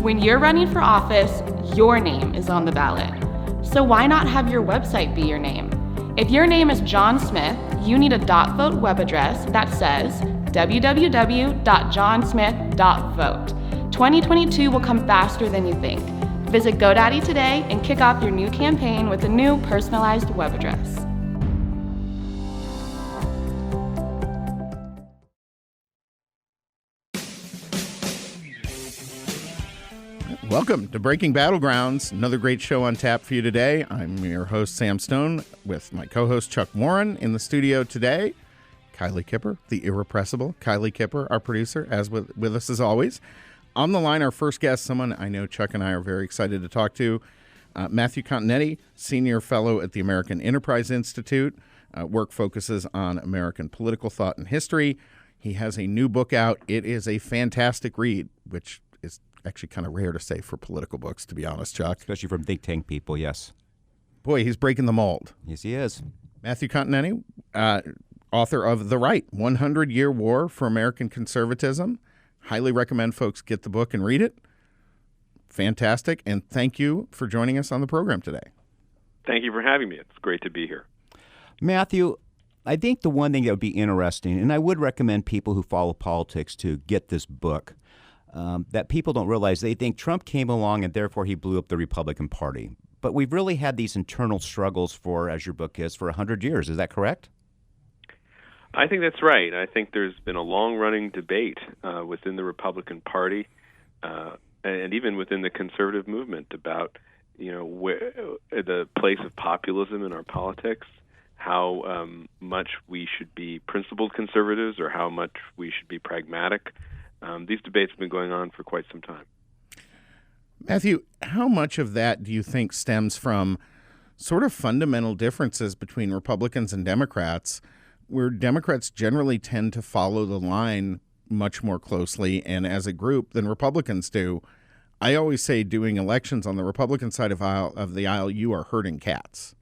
When you're running for office, your name is on the ballot. So why not have your website be your name? If your name is John Smith, you need a .vote web address that says www.johnsmith.vote. 2022 will come faster than you think. Visit GoDaddy today and kick off your new campaign with a new personalized web address. Welcome to Breaking Battlegrounds, another great show on tap for you today. I'm your host, Sam Stone, with my co-host, Chuck Warren, in the studio today. Kylie Kipper, the irrepressible Kylie Kipper, our producer, as with us as always. On the line, our first guest, someone I know Chuck and I are very excited to talk to, Matthew Continetti, senior fellow at the American Enterprise Institute. Work focuses on American political thought and history. He has a new book out. It is a fantastic read, which is actually kind of rare to say for political books, to be honest, Chuck. Especially from think tank people, yes. Boy, he's breaking the mold. Yes, he is. Matthew Continetti, author of The Right, 100-Year War for American Conservatism. Highly recommend folks get the book and read it. Fantastic, and thank you for joining us on the program today. Thank you for having me. It's great to be here. Matthew, I think the one thing that would be interesting, and I would recommend people who follow politics to get this book, that people don't realize. They think Trump came along and therefore he blew up the Republican Party. But we've really had these internal struggles for, as your book is, for 100 years. Is that correct? I think that's right. I think there's been a long-running debate within the Republican Party and even within the conservative movement about, where the place of populism in our politics, how much we should be principled conservatives or how much we should be pragmatic. These debates have been going on for quite some time. Matthew, how much of that do you think stems from sort of fundamental differences between Republicans and Democrats, where Democrats generally tend to follow the line much more closely and as a group than Republicans do? I always say doing elections on the Republican side of the aisle, you are herding cats.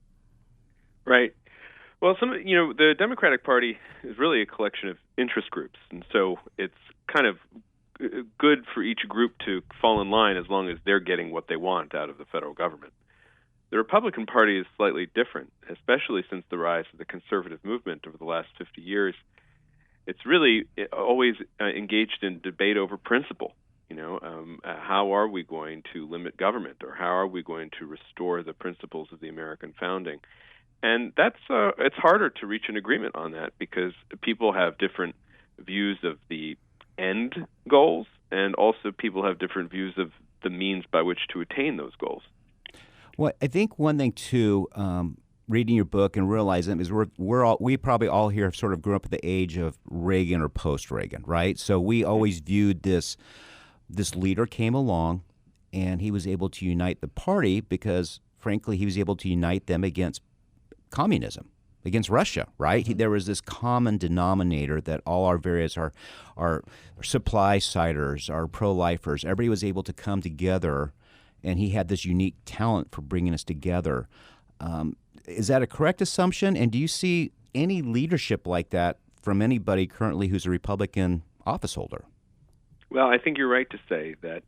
Right. Well, the Democratic Party is really a collection of interest groups, and so it's kind of good for each group to fall in line as long as they're getting what they want out of the federal government. The Republican Party is slightly different, especially since the rise of the conservative movement over the last 50 years. It's really always engaged in debate over principle. How are we going to limit government, or how are we going to restore the principles of the American founding? And that's it's harder to reach an agreement on that because people have different views of the end goals, and also people have different views of the means by which to attain those goals. Well, I think one thing too, reading your book and realizing is we probably all here have sort of grew up at the age of Reagan or post-Reagan, right? So we always viewed this leader came along and he was able to unite the party because, frankly, he was able to unite them against communism, against Russia, right? There was this common denominator that all our various, our supply siders, our pro-lifers, everybody was able to come together, and he had this unique talent for bringing us together. Is that a correct assumption? And do you see any leadership like that from anybody currently who's a Republican office holder? Well, I think you're right to say that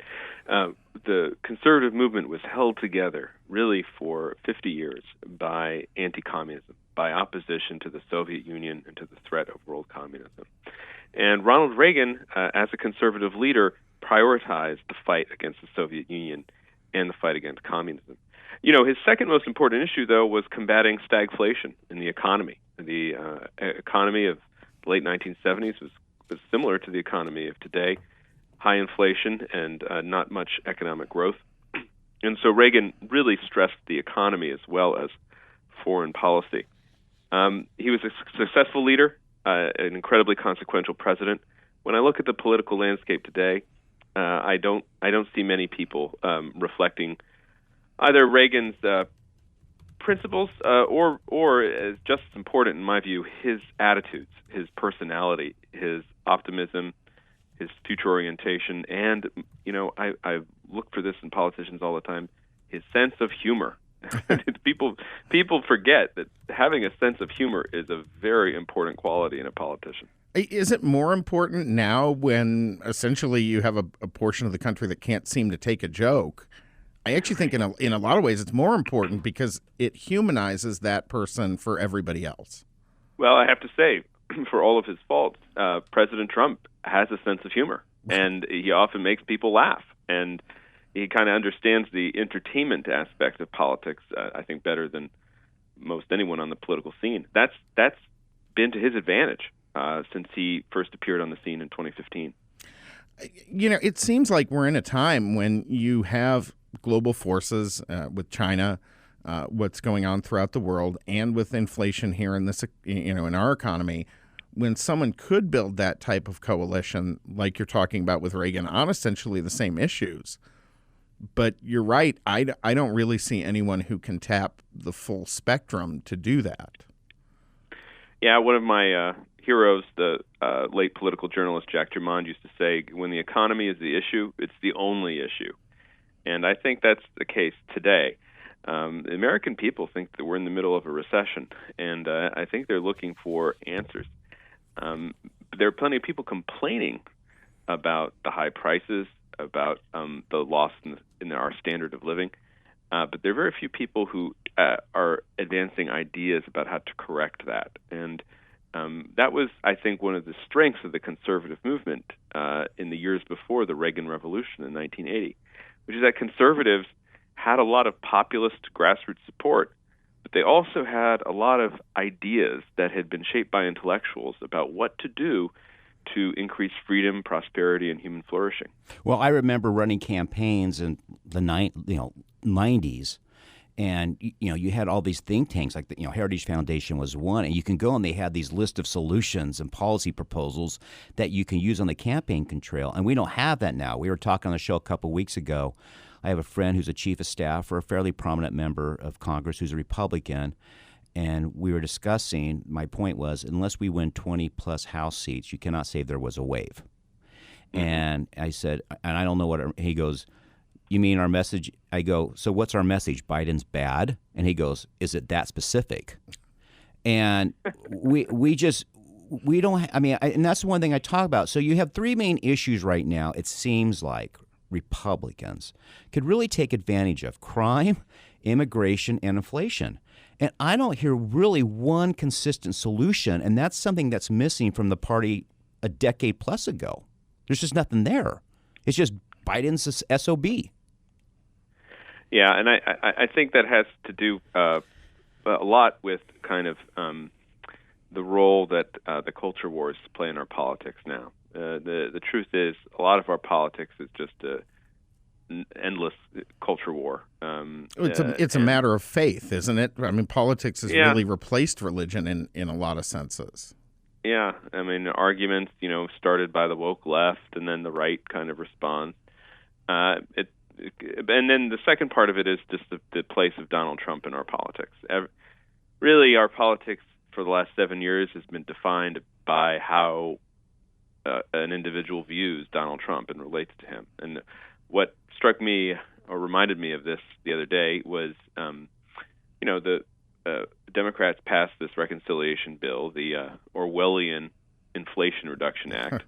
the conservative movement was held together really for 50 years by anti-communism, by opposition to the Soviet Union and to the threat of world communism. And Ronald Reagan, as a conservative leader, prioritized the fight against the Soviet Union and the fight against communism. His second most important issue, though, was combating stagflation in the economy. The economy of the late 1970s was similar to the economy of today. High inflation and not much economic growth. And so Reagan really stressed the economy as well as foreign policy. He was a successful leader, an incredibly consequential president. When I look at the political landscape today, I don't see many people reflecting either Reagan's principles or as just as important in my view, his attitudes, his personality, his optimism, his future orientation, and I look for this in politicians all the time, his sense of humor. People forget that having a sense of humor is a very important quality in a politician. Is it more important now when essentially you have a portion of the country that can't seem to take a joke? I actually think in a lot of ways it's more important because it humanizes that person for everybody else. Well, I have to say, for all of his faults, President Trump has a sense of humor, and he often makes people laugh, and he kind of understands the entertainment aspect of politics, I think, better than most anyone on the political scene. That's been to his advantage since he first appeared on the scene in 2015. It seems like we're in a time when you have global forces with China, what's going on throughout the world, and with inflation here in this, in our economy, when someone could build that type of coalition, like you're talking about with Reagan, on essentially the same issues. But you're right. I don't really see anyone who can tap the full spectrum to do that. Yeah, one of my heroes, the late political journalist Jack Germond, used to say, when the economy is the issue, it's the only issue. And I think that's the case today. The American people think that we're in the middle of a recession, and I think they're looking for answers. There are plenty of people complaining about the high prices, about the loss in our standard of living, but there are very few people who are advancing ideas about how to correct that. And that was, I think, one of the strengths of the conservative movement in the years before the Reagan Revolution in 1980, which is that conservatives had a lot of populist grassroots support, but they also had a lot of ideas that had been shaped by intellectuals about what to do to increase freedom, prosperity, and human flourishing. Well, I remember running campaigns in the 90s, and you had all these think tanks, like the Heritage Foundation was one, and you can go and they had these list of solutions and policy proposals that you can use on the campaign trail, and we don't have that now. We were talking on the show a couple weeks ago. I have a friend who's a chief of staff for a fairly prominent member of Congress who's a Republican, and we were discussing, my point was, unless we win 20-plus House seats, you cannot say there was a wave. Mm-hmm. And I said, and I don't know he goes, you mean our message? I go, so what's our message? Biden's bad? And he goes, is it that specific? And we don't, and that's one thing I talk about. So you have three main issues right now, it seems like Republicans could really take advantage of: crime, immigration, and inflation. And I don't hear really one consistent solution, and that's something that's missing from the party a decade plus ago. There's just nothing there. It's just Biden's SOB. Yeah, and I think that has to do a lot with kind of the role that the culture wars play in our politics now. The truth is, a lot of our politics is just an endless culture war. It's a matter of faith, isn't it? I mean, politics has really replaced religion in a lot of senses. Yeah, I mean, arguments, started by the woke left, and then the right kind of responds. And then the second part of it is just the place of Donald Trump in our politics. Really, our politics for the last 7 years has been defined by how an individual views Donald Trump and relates to him. And what struck me or reminded me of this the other day was, the Democrats passed this reconciliation bill, the Orwellian Inflation Reduction Act.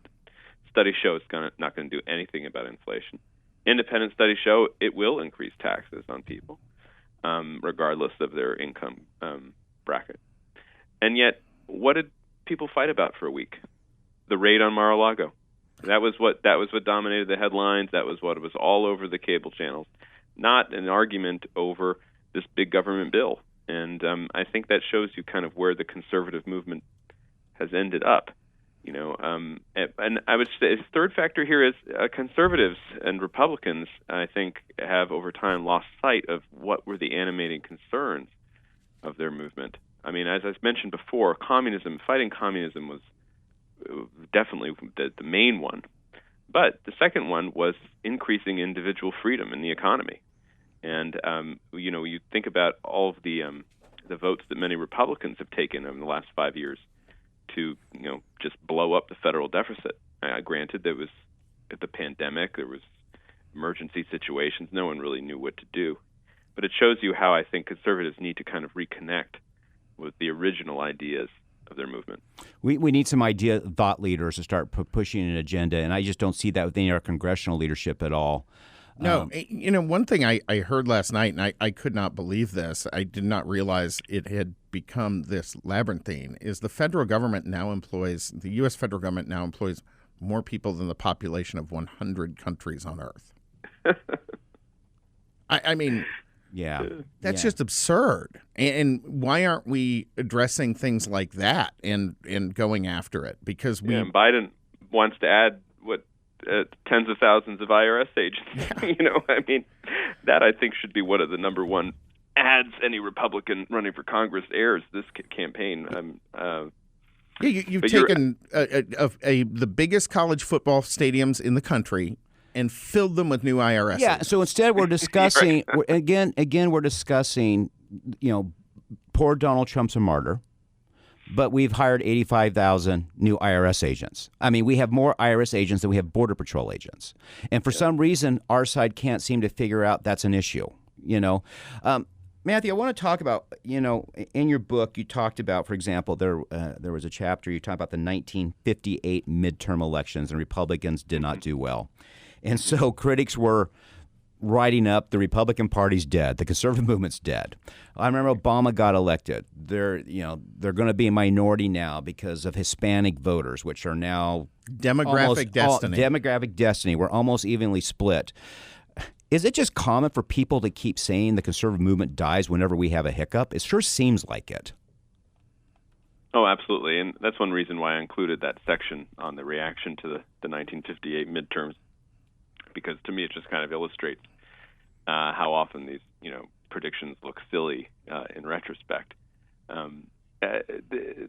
Studies show it's not going to do anything about inflation. Independent studies show it will increase taxes on people, regardless of their income bracket. And yet, what did people fight about for a week? The raid on Mar-a-Lago. That was what dominated the headlines. That was what was all over the cable channels. Not an argument over this big government bill. And I think that shows you kind of where the conservative movement has ended up. And I would say the third factor here is conservatives and Republicans, I think, have over time lost sight of what were the animating concerns of their movement. I mean, as I mentioned before, fighting communism was definitely the main one. But the second one was increasing individual freedom in the economy. And, you think about all of the votes that many Republicans have taken over the last 5 years to, just blow up the federal deficit. Granted, there was the pandemic, there was emergency situations. No one really knew what to do. But it shows you how I think conservatives need to kind of reconnect with the original ideas of their movement. We need some thought leaders to start pushing an agenda, and I just don't see that within our congressional leadership at all. No, one thing I heard last night, and I could not believe this, I did not realize it had become this labyrinthine, is the the U.S. federal government now employs more people than the population of 100 countries on Earth. I mean, that's just absurd. And why aren't we addressing things like that and going after it? Because and Biden wants to add tens of thousands of IRS agents. Yeah. That I think should be one of the number one ads any Republican running for Congress airs this campaign. You've taken the biggest college football stadiums in the country and filled them with new IRS. Yeah. So instead, we're discussing we're discussing, poor Donald Trump's a martyr, but we've hired 85,000 new IRS agents. I mean, we have more IRS agents than we have Border Patrol agents, and for some reason, our side can't seem to figure out that's an issue. Matthew, I want to talk about, in your book, you talked about, for example, there was a chapter you talked about the 1958 midterm elections, and Republicans did not do well. And so critics were writing up the Republican Party's dead, the conservative movement's dead. I remember Obama got elected. They're going to be a minority now because of Hispanic voters, which are now demographic destiny. We're almost evenly split. Is it just common for people to keep saying the conservative movement dies whenever we have a hiccup? It sure seems like it. Oh, absolutely. And that's one reason why I included that section on the reaction to the 1958 midterms, because to me it just kind of illustrates how often these predictions look silly in retrospect. The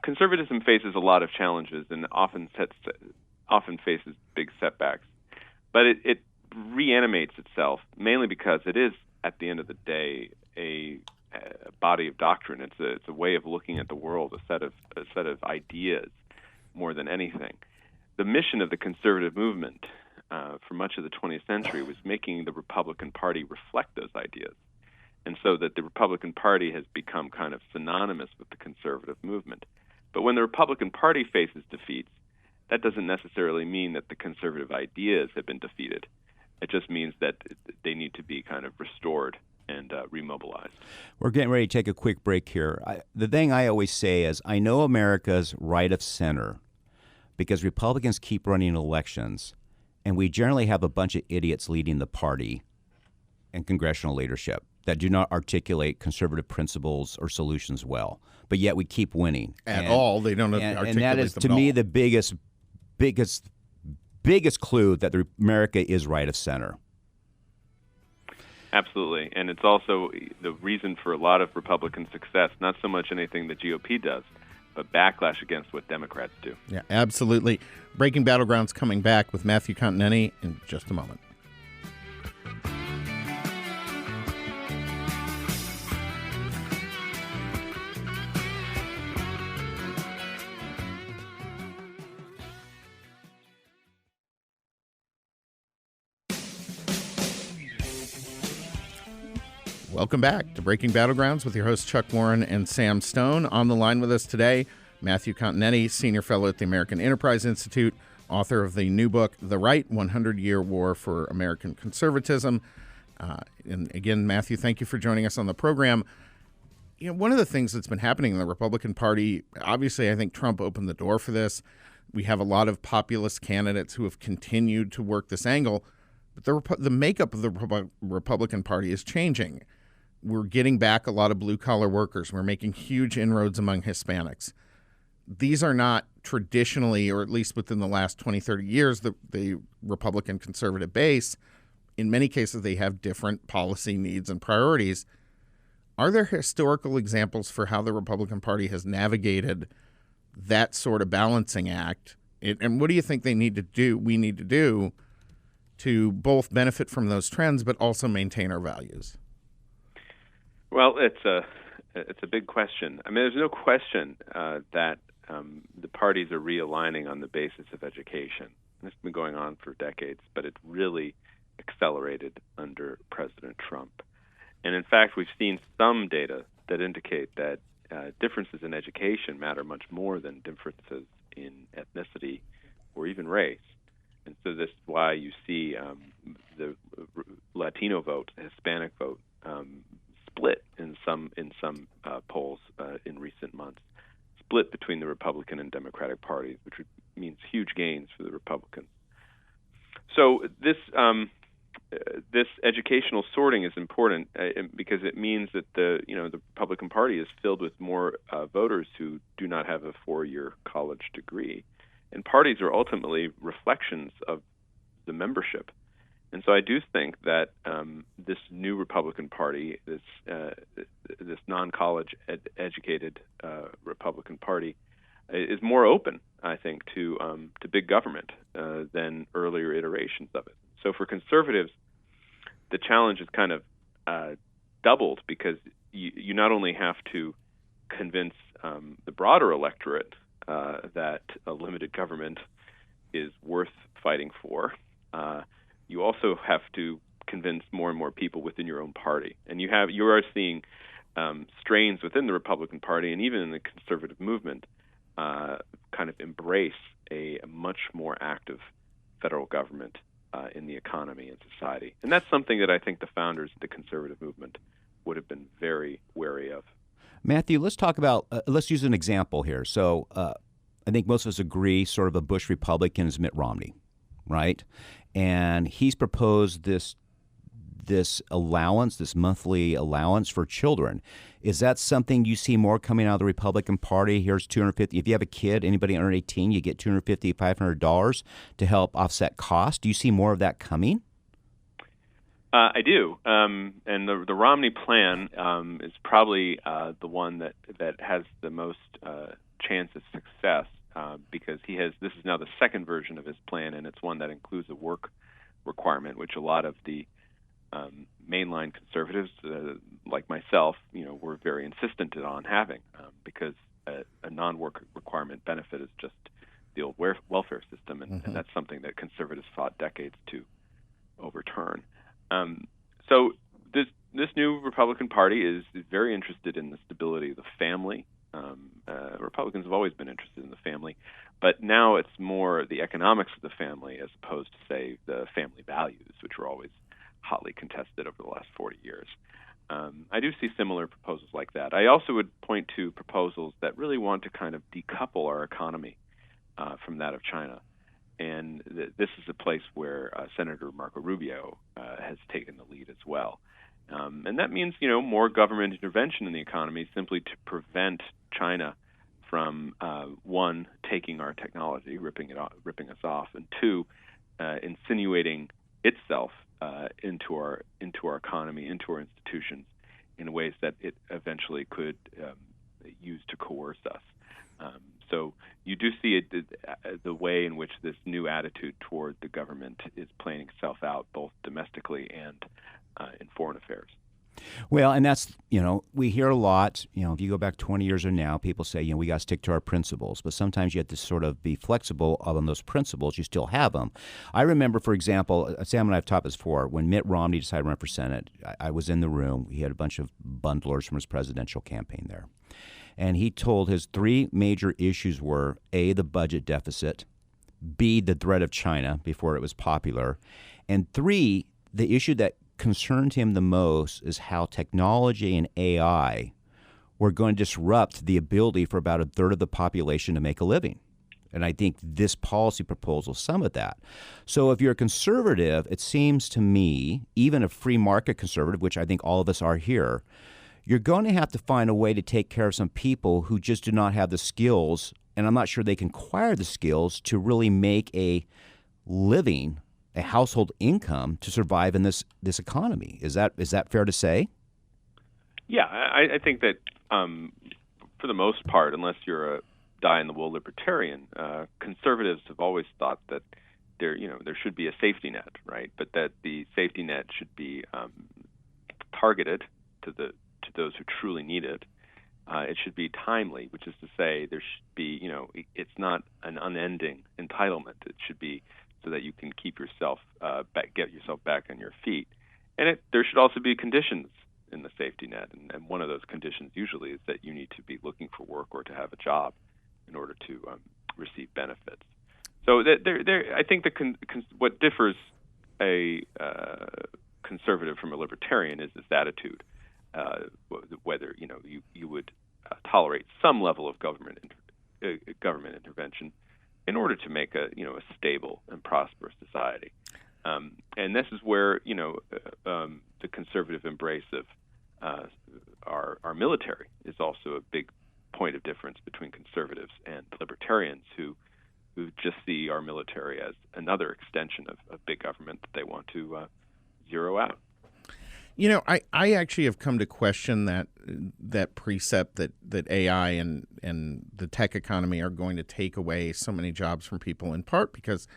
conservatism faces a lot of challenges and often faces big setbacks, but it reanimates itself mainly because it is, at the end of the day, a body of doctrine. It's a way of looking at the world, a set of ideas more than anything. The mission of the conservative movement for much of the 20th century was making the Republican Party reflect those ideas. And so that the Republican Party has become kind of synonymous with the conservative movement. But when the Republican Party faces defeats, that doesn't necessarily mean that the conservative ideas have been defeated. It just means that they need to be kind of restored and remobilized. We're getting ready to take a quick break here. The thing I always say is I know America's right of center because Republicans keep running elections, and we generally have a bunch of idiots leading the party and congressional leadership that do not articulate conservative principles or solutions well. But yet we keep winning. At all. They don't articulate them at all. And that is, to me, the biggest clue that America is right of center. Absolutely. And it's also the reason for a lot of Republican success, not so much anything the GOP does, but backlash against what Democrats do. Yeah, absolutely. Breaking Battlegrounds coming back with Matthew Continetti in just a moment. Welcome back to Breaking Battlegrounds with your hosts Chuck Warren and Sam Stone. On the line with us today, Matthew Continetti, Senior Fellow at the American Enterprise Institute, author of the new book, The Right, 100-Year War for American Conservatism. And again, Matthew, thank you for joining us on the program. One of the things that's been happening in the Republican Party, obviously I think Trump opened the door for this. We have a lot of populist candidates who have continued to work this angle, but the makeup of the Republican Party is changing. We're getting back a lot of blue-collar workers. We're making huge inroads among Hispanics. These are not traditionally, or at least within the last 20, 30 years, the Republican conservative base. In many cases, they have different policy needs and priorities. Are there historical examples for how the Republican Party has navigated that sort of balancing act? And what do you think we need to do to both benefit from those trends but also maintain our values? Well, it's a big question. I mean, there's no question that the parties are realigning on the basis of education. This has been going on for decades, but it really accelerated under President Trump. And in fact, we've seen some data that indicate that differences in education matter much more than differences in ethnicity or even race. And so this is why you see the Latino vote, the Hispanic vote, split in some polls in recent months, split between the Republican and Democratic parties, which means huge gains for the Republicans. So this educational sorting is important because it means that the Republican Party is filled with more voters who do not have a 4-year college degree, and parties are ultimately reflections of the membership. And so I do think that this new Republican Party, this non-college educated Republican Party, is more open, I think, to big government than earlier iterations of it. So for conservatives, the challenge is kind of doubled because you not only have to convince the broader electorate that a limited government is worth fighting for, you also have to convince more and more people within your own party. And you are seeing strains within the Republican Party and even in the conservative movement kind of embrace a much more active federal government in the economy and society. And that's something that I think the founders of the conservative movement would have been very wary of. Matthew, let's talk about, let's use an example here. So I think most of us agree sort of a Bush Republican is Mitt Romney, right? And he's proposed this allowance, this monthly allowance for children. Is that something you see more coming out of the Republican Party? Here's $250. If you have a kid, anybody under 18, you get $250, $500 to help offset costs. Do you see more of that coming? I do. And the Romney plan is probably the one that has the most chance of success because this is now the second version of his plan, and it's one that includes a work requirement, which a lot of the mainline conservatives, like myself, were very insistent on having because a non-work requirement benefit is just the old welfare system, and that's something that conservatives fought decades to overturn. So this new Republican Party is very interested in the stability of the family. Republicans have always been interested in the family, but now it's more the economics of the family as opposed to, say, the family values, which were always hotly contested over the last 40 years. I do see similar proposals like that. I also would point to proposals that really want to kind of decouple our economy from that of China. And this is a place where Senator Marco Rubio has taken the lead as well. And that means, more government intervention in the economy simply to prevent China from, one, taking our technology, ripping us off, and two, insinuating itself into our economy, into our institutions, in ways that it eventually could use to coerce us. So you do see the way in which this new attitude toward the government is playing itself out, both domestically and in foreign affairs. Well, and that's, we hear a lot, if you go back 20 years or now, people say, we got to stick to our principles. But sometimes you have to sort of be flexible on those principles. You still have them. I remember, for example, Sam and I have taught this before, when Mitt Romney decided to run for Senate, I was in the room. He had a bunch of bundlers from his presidential campaign there. And he told his three major issues were, A, the budget deficit, B, the threat of China before it was popular, and three, the issue that concerned him the most is how technology and AI were going to disrupt the ability for about a third of the population to make a living. And I think this policy proposal is some of that. So if you're a conservative, it seems to me, even a free market conservative, which I think all of us are here, you're going to have to find a way to take care of some people who just do not have the skills, and I'm not sure they can acquire the skills to really make a living, a household income to survive in this economy. Is that fair to say? Yeah, I think that for the most part, unless you're a die-in-the-wool libertarian, conservatives have always thought that there should be a safety net, right? But that the safety net should be targeted to those who truly need it. It should be timely, which is to say there should be, it's not an unending entitlement. It should be so that you can keep yourself get yourself back on your feet. And there should also be conditions in the safety net, and one of those conditions usually is that you need to be looking for work or to have a job in order to receive benefits. So I think what differs a conservative from a libertarian is this attitude, whether you would tolerate some level of government intervention in order to make a stable and prosperous society. And this is where the conservative embrace of our military is also a big point of difference between conservatives and libertarians who just see our military as another extension of big government that they want to zero out. I actually have come to question that precept that AI and the tech economy are going to take away so many jobs from people, in part because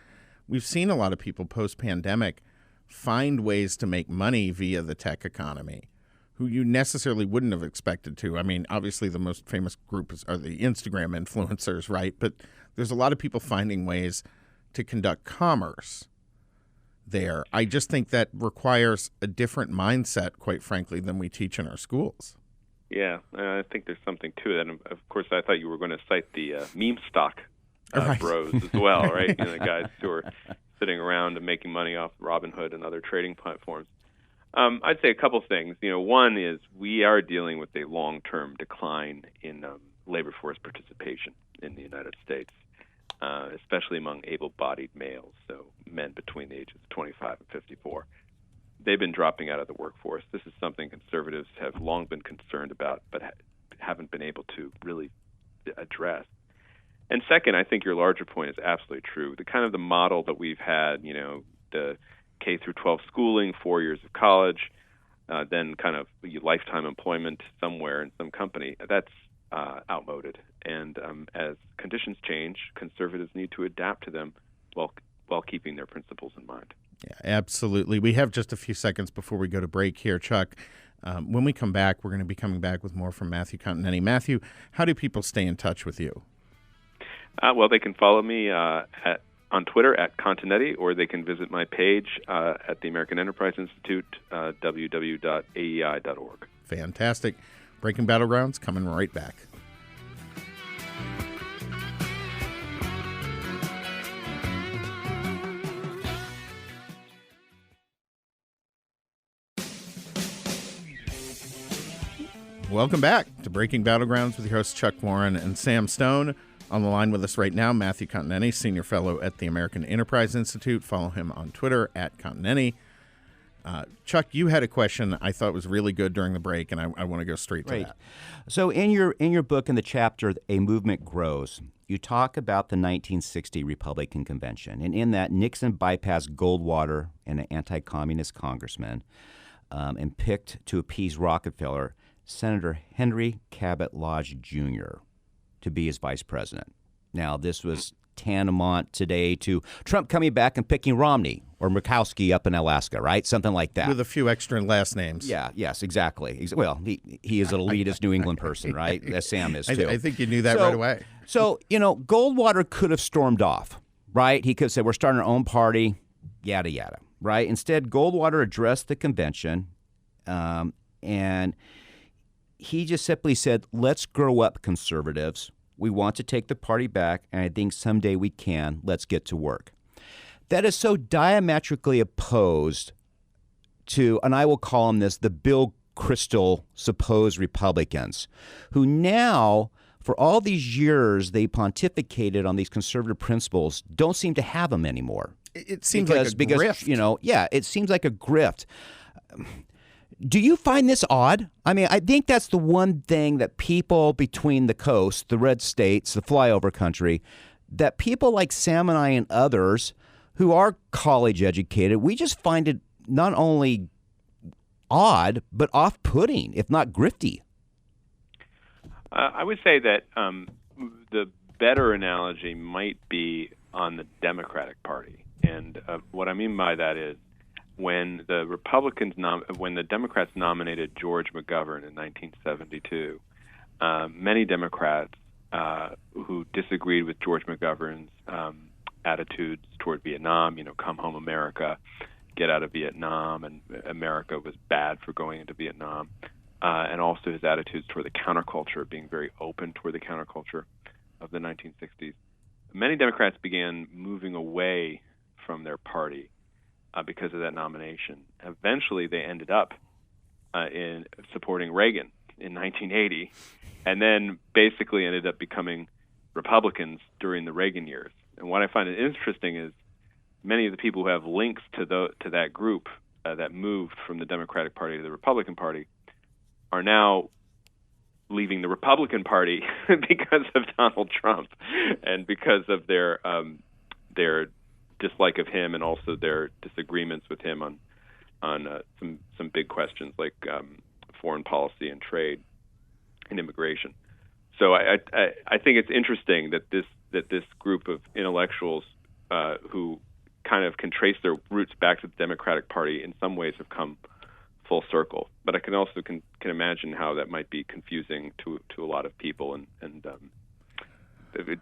we've seen a lot of people post-pandemic find ways to make money via the tech economy who you necessarily wouldn't have expected to. I mean, obviously the most famous group are the Instagram influencers, right? But there's a lot of people finding ways to conduct commerce there. I just think that requires a different mindset, quite frankly, than we teach in our schools. Yeah, I think there's something to that. And of course, I thought you were going to cite the meme stock bros as well, right? The guys who are sitting around and making money off Robinhood and other trading platforms. I'd say a couple things. One is we are dealing with a long-term decline in labor force participation in the United States, especially among able-bodied males, so men between the ages of 25 and 54. They've been dropping out of the workforce. This is something conservatives have long been concerned about, but haven't been able to really address. And second, I think your larger point is absolutely true. The model that we've had, the K through 12 schooling, 4 years of college, then lifetime employment somewhere in some company, that's outmoded. And as conditions change, conservatives need to adapt to them while keeping their principles in mind. Yeah, absolutely. We have just a few seconds before we go to break here, Chuck. When we come back, we're going to be coming back with more from Matthew Continetti. Matthew, how do people stay in touch with you? Well, they can follow me on Twitter at Continetti, or they can visit my page at the American Enterprise Institute, www.aei.org. Fantastic. Breaking Battlegrounds, coming right back. Welcome back to Breaking Battlegrounds with your hosts Chuck Warren and Sam Stone. On the line with us right now, Matthew Continetti, Senior Fellow at the American Enterprise Institute. Follow him on Twitter at Continetti. Chuck, you had a question I thought was really good during the break, and I want to go straight to that. So in your book, in the chapter, A Movement Grows, you talk about the 1960 Republican Convention. And in that, Nixon bypassed Goldwater and an anti-communist congressman and picked to appease Rockefeller Senator Henry Cabot Lodge Jr. to be his vice president. Now, this was tantamount today to Trump coming back and picking Romney or Murkowski up in Alaska, right? Something like that. With a few extra last names. Yeah, yes, exactly. Well, he is an elitist New England person, right? As Sam is, too. I think you knew that right away. So, Goldwater could have stormed off, right? He could have said, we're starting our own party, yada, yada, right? Instead, Goldwater addressed the convention, and he just simply said, let's grow up, conservatives. We want to take the party back, and I think someday we can. Let's get to work. That is so diametrically opposed to, and I will call them this, the Bill Kristol supposed Republicans, who now, for all these years they pontificated on these conservative principles, don't seem to have them anymore. It seems like a grift. It seems like a grift. Do you find this odd? I mean, I think that's the one thing that people between the coast, the red states, the flyover country, that people like Sam and I and others who are college educated, we just find it not only odd, but off-putting, if not grifty. I would say that the better analogy might be on the Democratic Party. And what I mean by that is, when the when the Democrats nominated George McGovern in 1972, many Democrats who disagreed with George McGovern's attitudes toward Vietnam, come home America, get out of Vietnam, and America was bad for going into Vietnam, and also his attitudes toward the counterculture, being very open toward the counterculture of the 1960s. Many Democrats began moving away from their party because of that nomination. Eventually, they ended up in supporting Reagan in 1980, and then basically ended up becoming Republicans during the Reagan years. And what I find interesting is many of the people who have links to that group that moved from the Democratic Party to the Republican Party are now leaving the Republican Party because of Donald Trump and because of their dislike of him, and also their disagreements with him on some big questions like foreign policy and trade and immigration. So I think it's interesting that this group of intellectuals who kind of can trace their roots back to the Democratic Party in some ways have come full circle. But I can also can imagine how that might be confusing to a lot of people and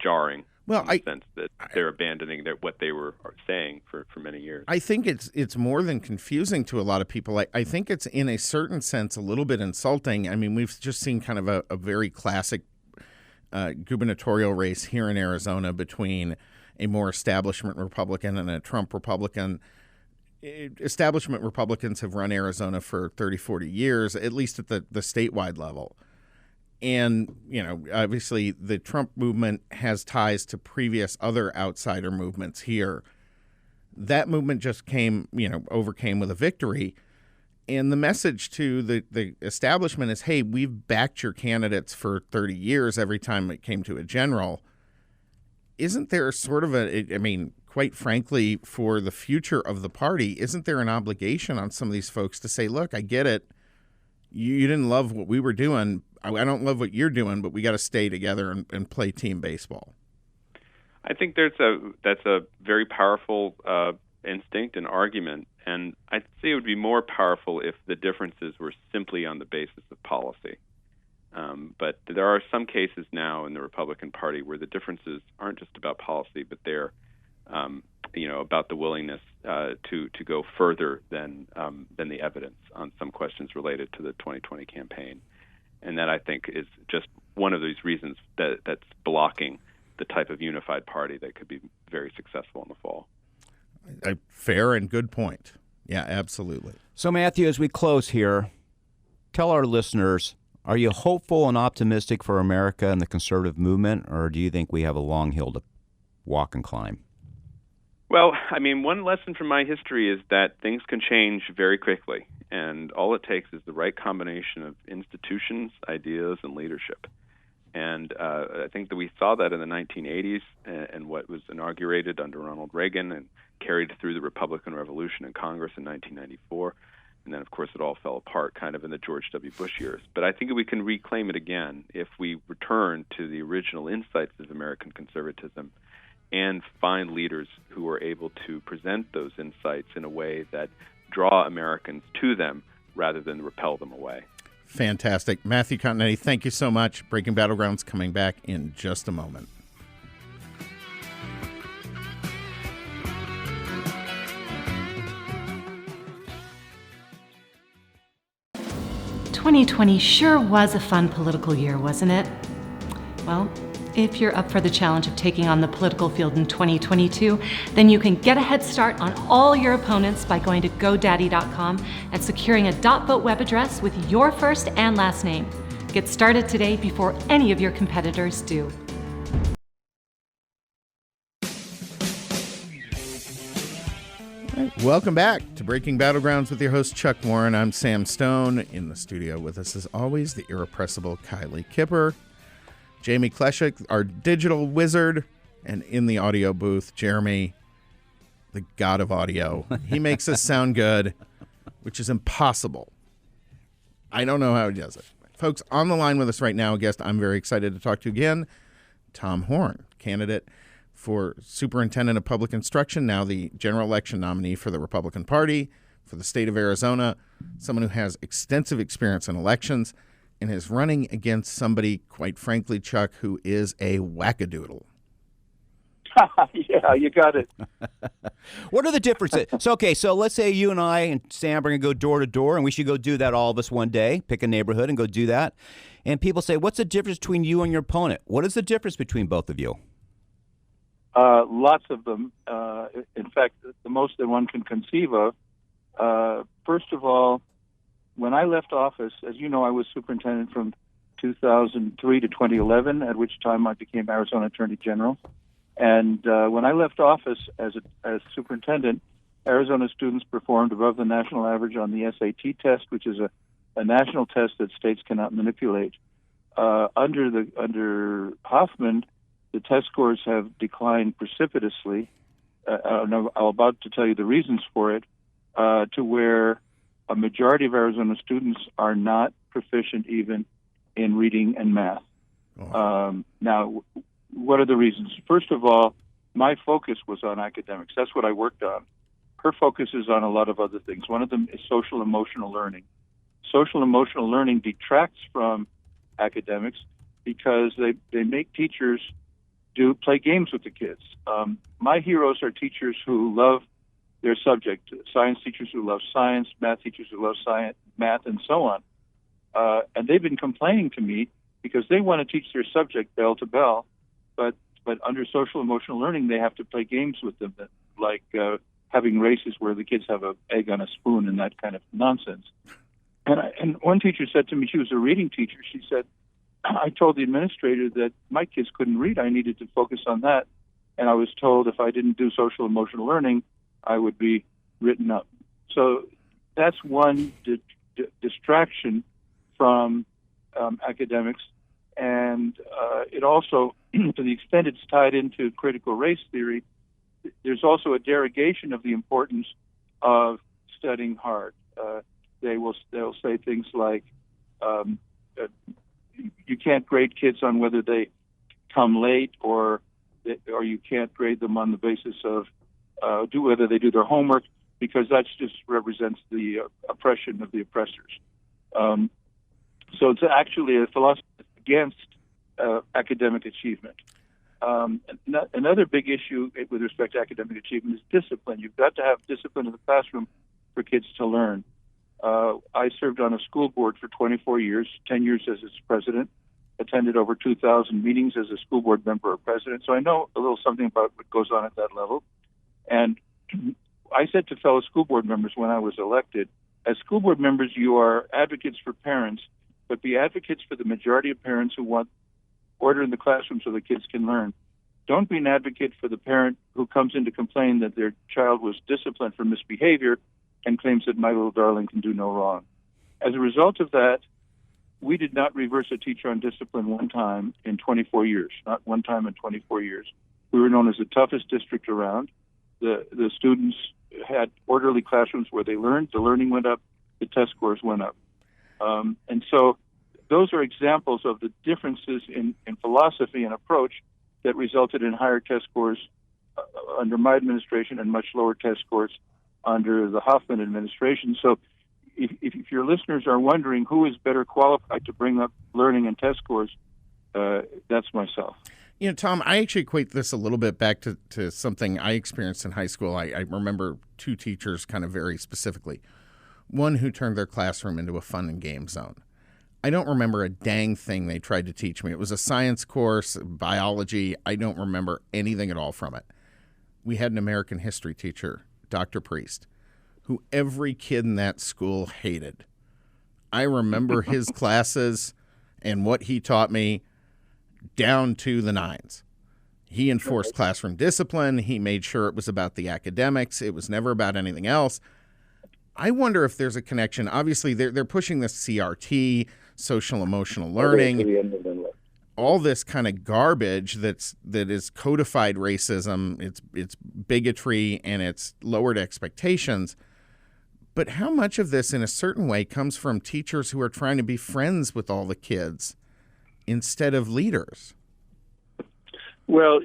jarring. Well, in the sense that they're abandoning what they were saying for many years. I think it's more than confusing to a lot of people. I think it's in a certain sense a little bit insulting. I mean, we've just seen kind of a very classic gubernatorial race here in Arizona between a more establishment Republican and a Trump Republican. Establishment Republicans have run Arizona for 30, 40 years, at least at the statewide level. And, obviously the Trump movement has ties to previous other outsider movements here. That movement just overcame with a victory. And the message to the establishment is, hey, we've backed your candidates for 30 years every time it came to a general. Isn't there sort of quite frankly, for the future of the party, isn't there an obligation on some of these folks to say, look, I get it. You didn't love what we were doing. I don't love what you're doing, but we got to stay together and play team baseball. I think that's a very powerful instinct and argument, and I'd say it would be more powerful if the differences were simply on the basis of policy. But there are some cases now in the Republican Party where the differences aren't just about policy, but they're about the willingness to go further than the evidence on some questions related to the 2020 campaign. And that, I think, is just one of these reasons that's blocking the type of unified party that could be very successful in the fall. A fair and good point. Yeah, absolutely. So, Matthew, as we close here, tell our listeners, are you hopeful and optimistic for America and the conservative movement, or do you think we have a long hill to walk and climb? Well, one lesson from my history is that things can change very quickly, and all it takes is the right combination of institutions, ideas, and leadership. And I think that we saw that in the 1980s and what was inaugurated under Ronald Reagan and carried through the Republican Revolution in Congress in 1994. And then, of course, it all fell apart kind of in the George W. Bush years. But I think we can reclaim it again if we return to the original insights of American conservatism and find leaders who are able to present those insights in a way that draw Americans to them rather than repel them away. Fantastic. Matthew Continetti, thank you so much. Breaking Battlegrounds coming back in just a moment. "2020 sure was a fun political year, wasn't it?" Well, if you're up for the challenge of taking on the political field in 2022, then you can get a head start on all your opponents by going to GoDaddy.com and securing a .vote web address with your first and last name. Get started today before any of your competitors do. Welcome back to Breaking Battlegrounds with your host, Chuck Warren. I'm Sam Stone. In the studio with us, as always, the irrepressible Kylie Kipper, Jamie Kleshik, our digital wizard, and in the audio booth, Jeremy, the god of audio. He makes us sound good, which is impossible. I don't know how he does it. Folks, on the line with us right now, a guest I'm very excited to talk to again, Tom Horne, candidate for Superintendent of Public Instruction, now the general election nominee for the Republican Party for the state of Arizona, someone who has extensive experience in elections and is running against somebody, quite frankly, Chuck, who is a wackadoodle. Yeah, you got it. What are the differences? So let's say you and I and Sam are going to go door to door, and we should go do that, all of us, one day, pick a neighborhood and go do that. And people say, what's the difference between you and your opponent? What is the difference between both of you? Lots of them. In fact, the most that one can conceive of. First of all, when I left office, as you know, I was superintendent from 2003 to 2011, at which time I became Arizona Attorney General. And when I left office as superintendent, Arizona students performed above the national average on the SAT test, which is a national test that states cannot manipulate. Under Hoffman, the test scores have declined precipitously. I'm about to tell you the reasons for it, to where a majority of Arizona students are not proficient even in reading and math. Now, what are the reasons? First of all, my focus was on academics. That's what I worked on. Her focus is on a lot of other things. One of them is social emotional learning. Social emotional learning detracts from academics because they make teachers play games with the kids. My heroes are teachers who love their subject, science teachers who love science, math teachers who love science, math, and so on. And they've been complaining to me because they want to teach their subject bell to bell, but under social emotional learning, they have to play games with them, like having races where the kids have an egg on a spoon and that kind of nonsense. And one teacher said to me, she was a reading teacher, she said, I told the administrator that my kids couldn't read. I needed to focus on that. And I was told if I didn't do social emotional learning, I would be written up. So that's one distraction from academics. And it also, to the extent it's tied into critical race theory, there's also a derogation of the importance of studying hard. They'll say things like, you can't grade kids on whether they come late, or you can't grade them on the basis of whether they do their homework, because that just represents the oppression of the oppressors. So it's actually a philosophy against academic achievement. Another big issue with respect to academic achievement is discipline. You've got to have discipline in the classroom for kids to learn. I served on a school board for 24 years, 10 years as its president, attended over 2,000 meetings as a school board member or president, so I know a little something about what goes on at that level. And I said to fellow school board members when I was elected, as school board members, you are advocates for parents, but be advocates for the majority of parents who want order in the classroom so the kids can learn. Don't be an advocate for the parent who comes in to complain that their child was disciplined for misbehavior and claims that my little darling can do no wrong. As a result of that, we did not reverse a teacher on discipline one time in 24 years, not one time in 24 years. We were known as the toughest district around. The students had orderly classrooms where they learned, the learning went up, the test scores went up. And so those are examples of the differences in philosophy and approach that resulted in higher test scores under my administration and much lower test scores under the Hoffman administration. So if your listeners are wondering who is better qualified to bring up learning and test scores, that's myself. You know, Tom, I actually equate this a little bit back to something I experienced in high school. I remember two teachers kind of very specifically. One who turned their classroom into a fun and game zone. I don't remember a dang thing they tried to teach me. It was a science course, biology. I don't remember anything at all from it. We had an American history teacher, Dr. Priest, who every kid in that school hated. I remember his classes and what he taught me down to the nines. He enforced classroom discipline. He made sure it was about the academics. It was never about anything else. I wonder if there's a connection. Obviously, they're pushing this CRT, social emotional learning, all this kind of garbage that is codified racism. It's bigotry and it's lowered expectations. But how much of this, in a certain way, comes from teachers who are trying to be friends with all the kids instead of leaders? Well,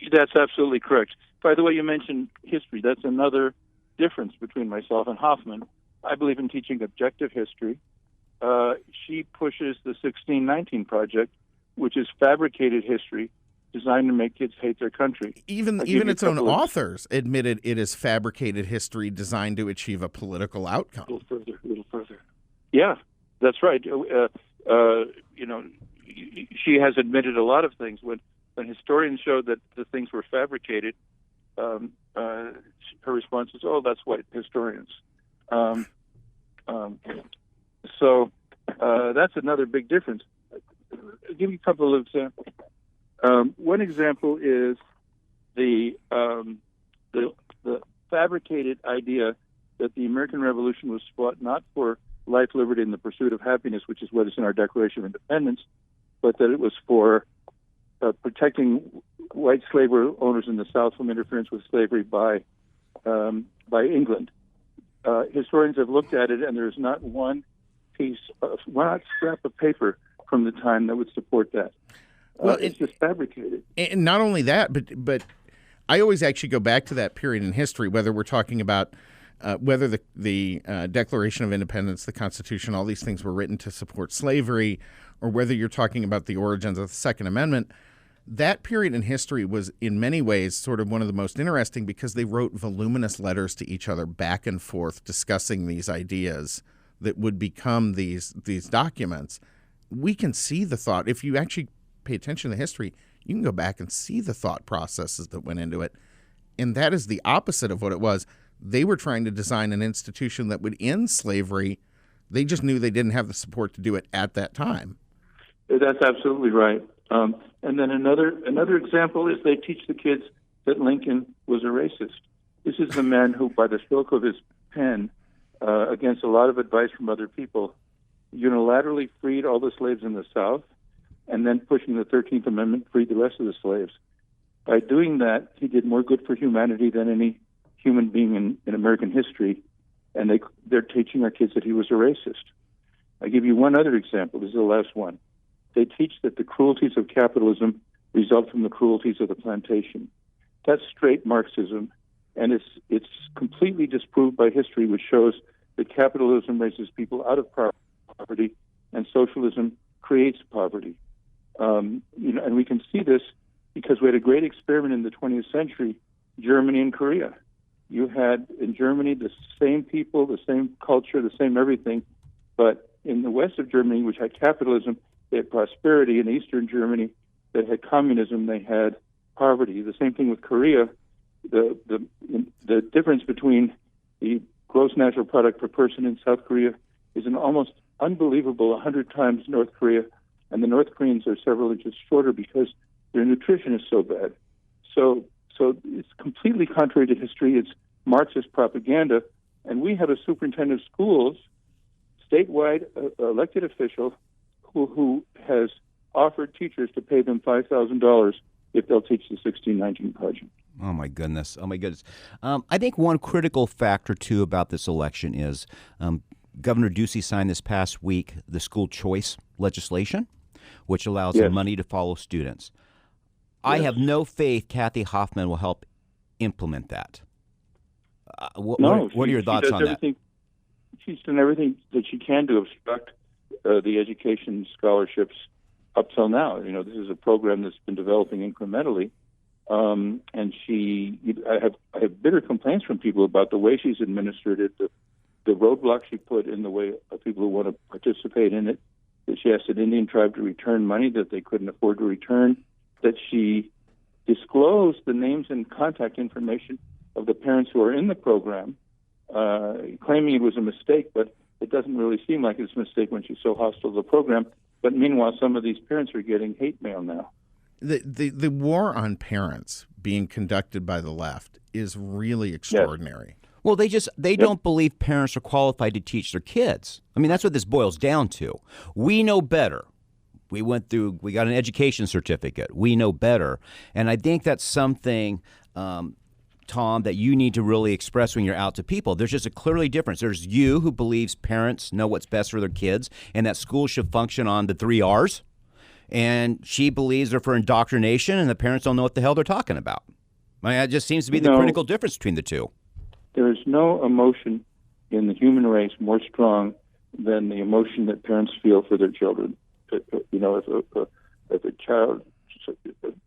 that's absolutely correct. By the way, you mentioned history. That's another difference between myself and Hoffman. I believe in teaching objective history. She pushes the 1619 project, which is fabricated history designed to make kids hate their country. Even its own authors admitted it is fabricated history designed to achieve a political outcome. A little further. Yeah, that's right. She has admitted a lot of things. When historians showed that the things were fabricated, her response is, "Oh, that's white historians." So that's another big difference. I'll give you a couple of examples. One example is the fabricated idea that the American Revolution was fought not for life, liberty, and the pursuit of happiness, which is what is in our Declaration of Independence, but that it was for protecting white slave owners in the South from interference with slavery by England. Historians have looked at it, and there is not one scrap of paper from the time that would support that. Well, it's just fabricated. And not only that, but I always actually go back to that period in history, whether we're talking about whether the Declaration of Independence, the Constitution, all these things were written to support slavery, or whether you're talking about the origins of the Second Amendment. That period in history was in many ways sort of one of the most interesting because they wrote voluminous letters to each other back and forth discussing these ideas that would become these documents. We can see the thought. If you actually pay attention to history, you can go back and see the thought processes that went into it. And that is the opposite of what it was. They were trying to design an institution that would end slavery. They just knew they didn't have the support to do it at that time. That's absolutely right. And then another example is they teach the kids that Lincoln was a racist. This is the man who, by the stroke of his pen, against a lot of advice from other people, unilaterally freed all the slaves in the South, and then pushing the 13th Amendment, freed the rest of the slaves. By doing that, he did more good for humanity than any human being in American history, and they're teaching our kids that he was a racist. I'll give you one other example. This is the last one. They teach that the cruelties of capitalism result from the cruelties of the plantation. That's straight Marxism, and it's completely disproved by history, which shows that capitalism raises people out of poverty, and socialism creates poverty. And we can see this because we had a great experiment in the 20th century, Germany and Korea. You had in Germany the same people, the same culture, the same everything, but in the west of Germany, which had capitalism, they had prosperity. In Eastern Germany, that had communism, they had poverty. The same thing with Korea. The difference between the gross national product per person in South Korea is an almost unbelievable 100 times North Korea, and the North Koreans are several inches shorter because their nutrition is so bad. So it's completely contrary to history. It's Marxist propaganda, and we have a superintendent of schools, statewide elected official, who has offered teachers to pay them $5,000 if they'll teach the 1619 project. Oh, my goodness. I think one critical factor, too, about this election is Governor Ducey signed this past week the school choice legislation, which allows the money to follow students. I have no faith Kathy Hoffman will help implement that. What are your thoughts on that? She's done everything that she can to obstruct the education scholarships up till now. This is a program that's been developing incrementally. And I have bitter complaints from people about the way she's administered it, the roadblocks she put in the way of people who want to participate in it, that she asked an Indian tribe to return money that they couldn't afford to return, that she disclosed the names and contact information of the parents who are in the program, claiming it was a mistake, but it doesn't really seem like it's a mistake when she's so hostile to the program. But meanwhile, some of these parents are getting hate mail now. The war on parents being conducted by the left is really extraordinary. Yes. Well, they don't believe parents are qualified to teach their kids. I mean, that's what this boils down to. We know better. We got an education certificate. We know better. And I think that's something, Tom, that you need to really express when you're out to people. There's just a clearly difference. There's you who believes parents know what's best for their kids and that schools should function on the 3 R's. And she believes they're for indoctrination and the parents don't know what the hell they're talking about. I mean, that just seems to be the critical difference between the two. There is no emotion in the human race more strong than the emotion that parents feel for their children. If a child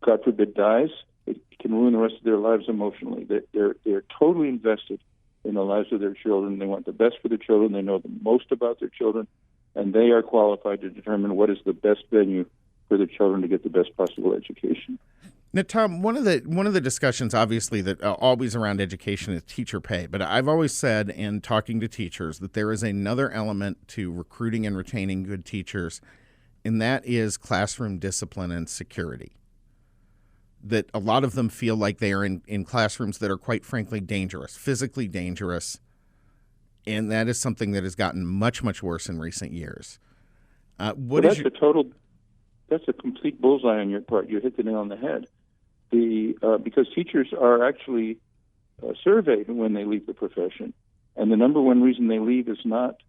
God forbid, dies, it can ruin the rest of their lives emotionally. They're totally invested in the lives of their children. They want the best for their children. They know the most about their children, and they are qualified to determine what is the best venue for their children to get the best possible education. Now, Tom, one of the discussions, obviously, that always around education is teacher pay. But I've always said, in talking to teachers, that there is another element to recruiting and retaining good teachers, and that is classroom discipline and security. That a lot of them feel like they are in classrooms that are, quite frankly, dangerous, physically dangerous, and that is something that has gotten much, much worse in recent years. That's a complete bullseye on your part. You hit the nail on the head. Because teachers are actually surveyed when they leave the profession, and the number one reason they leave is not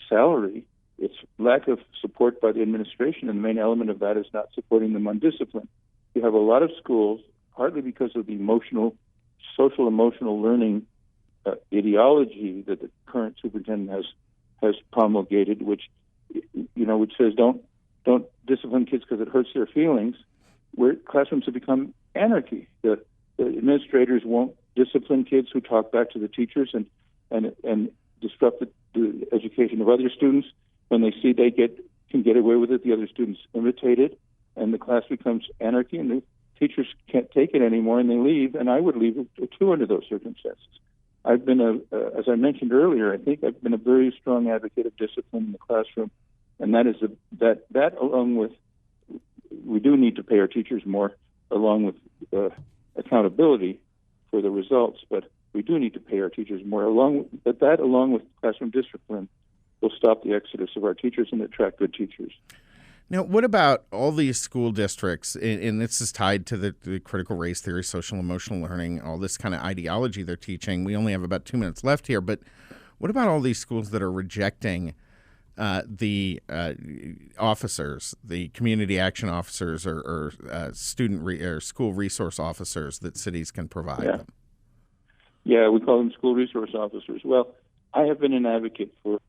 salary; it's lack of support by the administration, and the main element of that is not supporting them on discipline. You have a lot of schools, partly because of the social emotional learning ideology that the current superintendent has promulgated, which says don't discipline kids because it hurts their feelings. Where classrooms have become anarchy. The administrators won't discipline kids who talk back to the teachers and disrupt the education of other students. When they see they can get away with it, the other students imitate it, and the class becomes anarchy, and the teachers can't take it anymore, and they leave. And I would leave too under those circumstances. I've been as I mentioned earlier, I think I've been a very strong advocate of discipline in the classroom, and that is that along with, we do need to pay our teachers more, along with accountability for the results, but we do need to pay our teachers more. Along with classroom discipline, will stop the exodus of our teachers and attract good teachers. Now, what about all these school districts, and this is tied to the critical race theory, social emotional learning, all this kind of ideology they're teaching. We only have about 2 minutes left here, but what about all these schools that are rejecting the officers, the community action officers, or or school resource officers that cities can provide them? Yeah, we call them school resource officers. Well, I have been an advocate for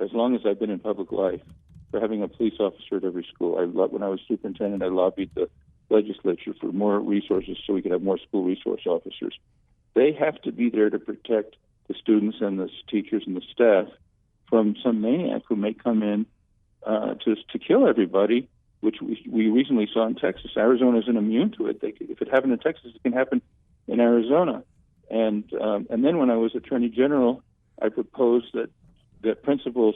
as long as I've been in public life for having a police officer at every school. When I was superintendent, I lobbied the legislature for more resources so we could have more school resource officers. They have to be there to protect the students and the teachers and the staff from some maniac who may come in to kill everybody, which we recently saw in Texas. Arizona isn't immune to it. If it happened in Texas, it can happen in Arizona. And then when I was Attorney General, I proposed that principals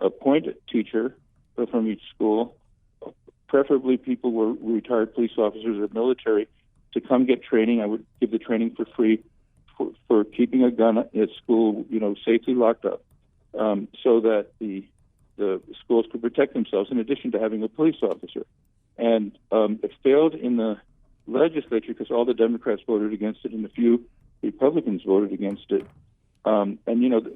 appoint a teacher from each school, preferably people who were retired police officers or military, to come get training. I would give the training for free for keeping a gun at school, safely locked up. So that the schools could protect themselves, in addition to having a police officer. And it failed in the legislature because all the Democrats voted against it and a few Republicans voted against it. And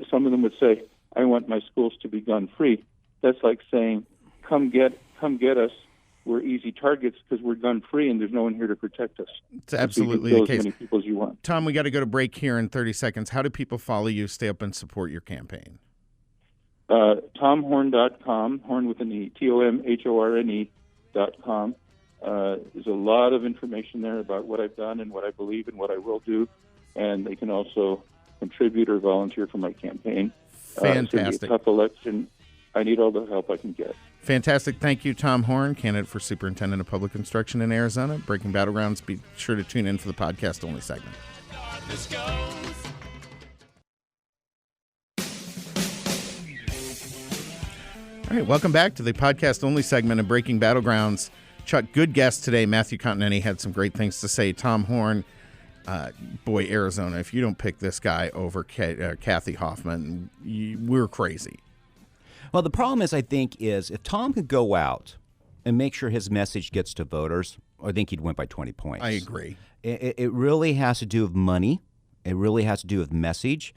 some of them would say, I want my schools to be gun-free. That's like saying, come get us. We're easy targets because we're gun-free and there's no one here to protect us. It's absolutely the case. As many people as you want. Tom, we got to go to break here in 30 seconds. How do people follow you, stay up, and support your campaign? TomHorne.com, Horne with an E, TomHorne.com. There's a lot of information there about what I've done and what I believe and what I will do, and they can also contribute or volunteer for my campaign. Fantastic. It's going to be a tough election. I need all the help I can get. Fantastic. Thank you, Tom Horne, candidate for Superintendent of Public Instruction in Arizona. Breaking Battlegrounds. Be sure to tune in for the podcast-only segment. All right, welcome back to the podcast-only segment of Breaking Battlegrounds. Chuck, good guest today. Matthew Continetti had some great things to say. Tom Horne, boy, Arizona, if you don't pick this guy over Kathy Hoffman, we're crazy. Well, the problem is, I think, if Tom could go out and make sure his message gets to voters, I think he'd win by 20 points. I agree. It really has to do with money. It really has to do with message.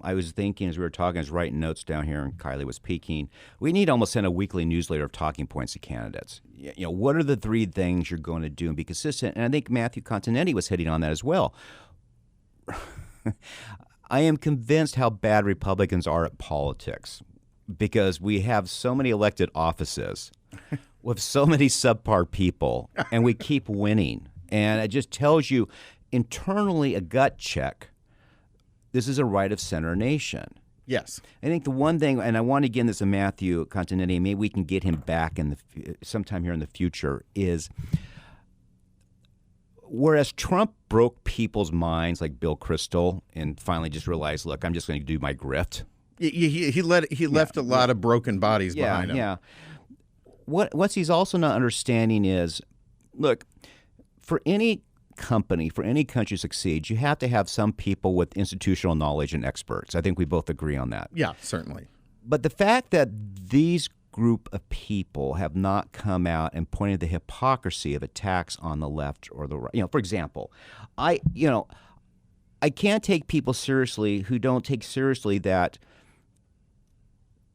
I was thinking as we were talking, I was writing notes down here, and Kylie was peeking. We need to almost send a weekly newsletter of talking points to candidates. What are the 3 things you're going to do and be consistent? And I think Matthew Continetti was hitting on that as well. I am convinced how bad Republicans are at politics. because we have so many elected offices with so many subpar people, and we keep winning. And it just tells you internally a gut check. This is a right-of-center nation. Yes. I think the one thing, and I want to get this to Matthew Continetti, maybe we can get him back in sometime here in the future, is whereas Trump broke people's minds like Bill Kristol and finally just realized, look, I'm just going to do my grift. He left a lot of broken bodies behind him. Yeah. What he's also not understanding is, look, for any company, for any country to succeed, you have to have some people with institutional knowledge and experts. I think we both agree on that. Yeah, certainly. But the fact that these group of people have not come out and pointed the hypocrisy of attacks on the left or the right. For example, I can't take people seriously who don't take seriously that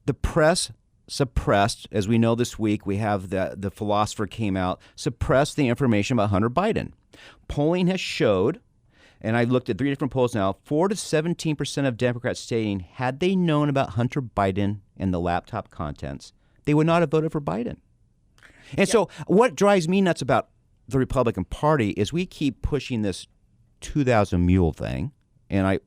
the press suppressed, as we know this week, we have the philosopher came out, suppressed the information about Hunter Biden. Polling has showed, and I looked at 3 different polls now, 4 to 17% of Democrats stating had they known about Hunter Biden and the laptop contents, they would not have voted for Biden. And so what drives me nuts about the Republican Party is we keep pushing this 2,000 mule thing, and I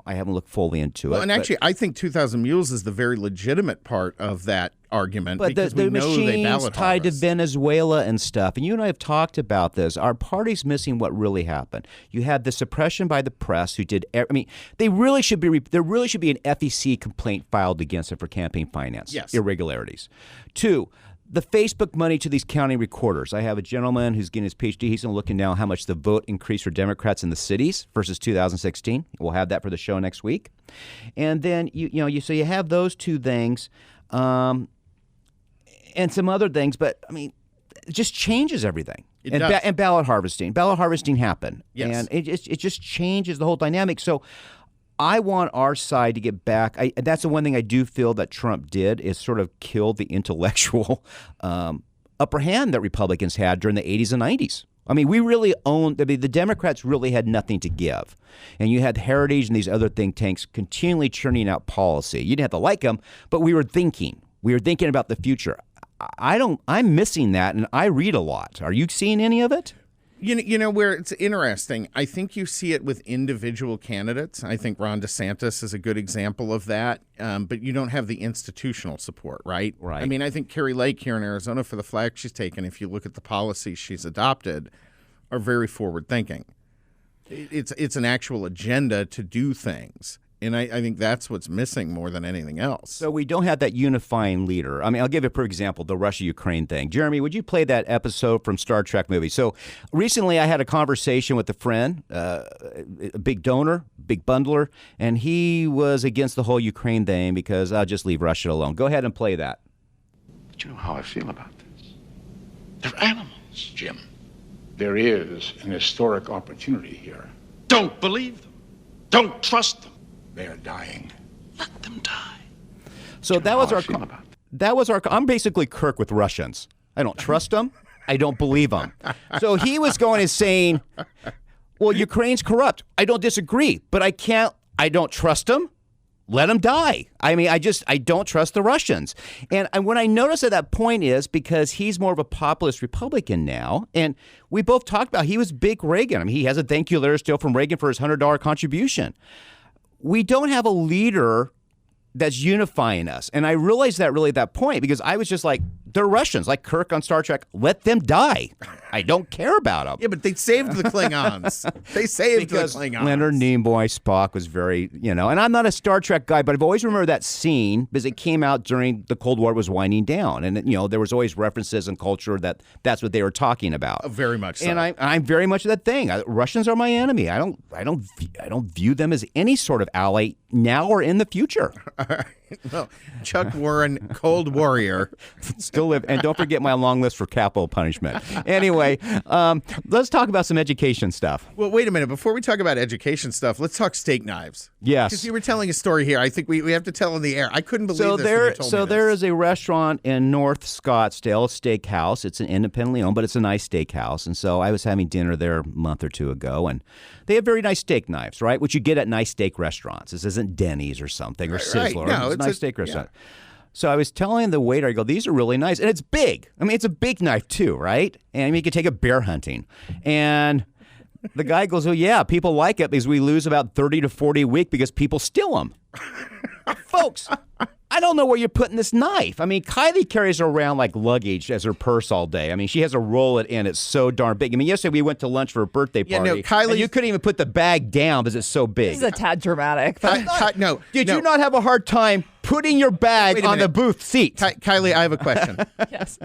haven't looked fully into it. And actually, I think 2,000 mules is the very legitimate part of that argument. But because the we know they machines ballot tied to harvest. Venezuela and stuff, and you and I have talked about this. Our party's missing what really happened. You had the suppression by the press, who did. There really should be an FEC complaint filed against them for campaign finance irregularities. 2. The Facebook money to these county recorders. I have a gentleman who's getting his PhD. He's going to look now how much the vote increased for Democrats in the cities versus 2016. We'll have that for the show next week. And then so you have those two things, and some other things. But it just changes everything. It does. And ballot harvesting. Ballot harvesting happened. Yes. And it just changes the whole dynamic. So I want our side to get back. That's the one thing I do feel that Trump did is sort of kill the intellectual upper hand that Republicans had during the 80s and 90s. We really owned. The Democrats really had nothing to give. And you had Heritage and these other think tanks continually churning out policy. You didn't have to like them, but we were thinking. We were thinking about the future. I'm missing that, and I read a lot. Are you seeing any of it? Where it's interesting, I think you see it with individual candidates. I think Ron DeSantis is a good example of that, but you don't have the institutional support, right? Right. I think Carrie Lake here in Arizona, for the flag she's taken, if you look at the policies she's adopted, are very forward-thinking. It's an actual agenda to do things. And I think that's what's missing more than anything else. So we don't have that unifying leader. I'll give you, for example, the Russia-Ukraine thing. Jeremy, would you play that episode from Star Trek movie? So recently I had a conversation with a friend, a big donor, big bundler, and he was against the whole Ukraine thing because I'll just leave Russia alone. Go ahead and play that. But you know how I feel about this. They're animals, Jim. There is an historic opportunity here. Don't believe them. Don't trust them. They are dying. Let them die. So that was our. I'm basically Kirk with Russians. I don't trust them. I don't believe them. So he was going and saying, "Well, Ukraine's corrupt. I don't disagree, but I don't trust them. Let them die. I don't trust the Russians." And when I noticed at that point is because he's more of a populist Republican now, and we both talked about he was big Reagan. He has a thank you letter still from Reagan for his $100 contribution. We don't have a leader that's unifying us. And I realized that really at that point because I was just like, they're Russians, like Kirk on Star Trek. Let them die. I don't care about them. Yeah, but they saved the Klingons. Because the Klingons. Leonard Nimoy, Spock was very, and I'm not a Star Trek guy, but I've always remembered that scene because it came out during the Cold War was winding down. And, there was always references in culture that's what they were talking about. Very much so. And I'm very much of that thing. Russians are my enemy. I don't view them as any sort of ally now or in the future. All right. Well, Chuck Warren, Cold Warrior. Still live. And don't forget my long list for capital punishment. Anyway, let's talk about some education stuff. Well, wait a minute. Before we talk about education stuff, let's talk steak knives. Yes. Because you were telling a story here. I think we have to tell on the air. I couldn't believe so this when you told me this. There is a restaurant in North Scottsdale, steakhouse. It's an independently owned, but it's a nice steakhouse. And so I was having dinner there a month or two ago, and they have very nice steak knives, right? Which you get at nice steak restaurants. This isn't Denny's or something or Sizzler. Right. No, it's a nice steak restaurant. Yeah. So I was telling the waiter, I go, these are really nice. And it's big. I mean, it's a big knife too, right? And I mean, you could take it bear hunting. And the guy goes, oh, yeah, people like it because we lose about 30 to 40 a week because people steal them. Folks, I don't know where you're putting this knife. I mean, Kylie carries around like luggage as her purse all day. I mean, she has to roll it in. It's so darn big. I mean, yesterday we went to lunch for a birthday party. Yeah, no, Kylie, and you couldn't even put the bag down because it's so big. This is a tad dramatic. But Did you not have a hard time putting your bag on the booth seat? Kylie, I have a question. yes.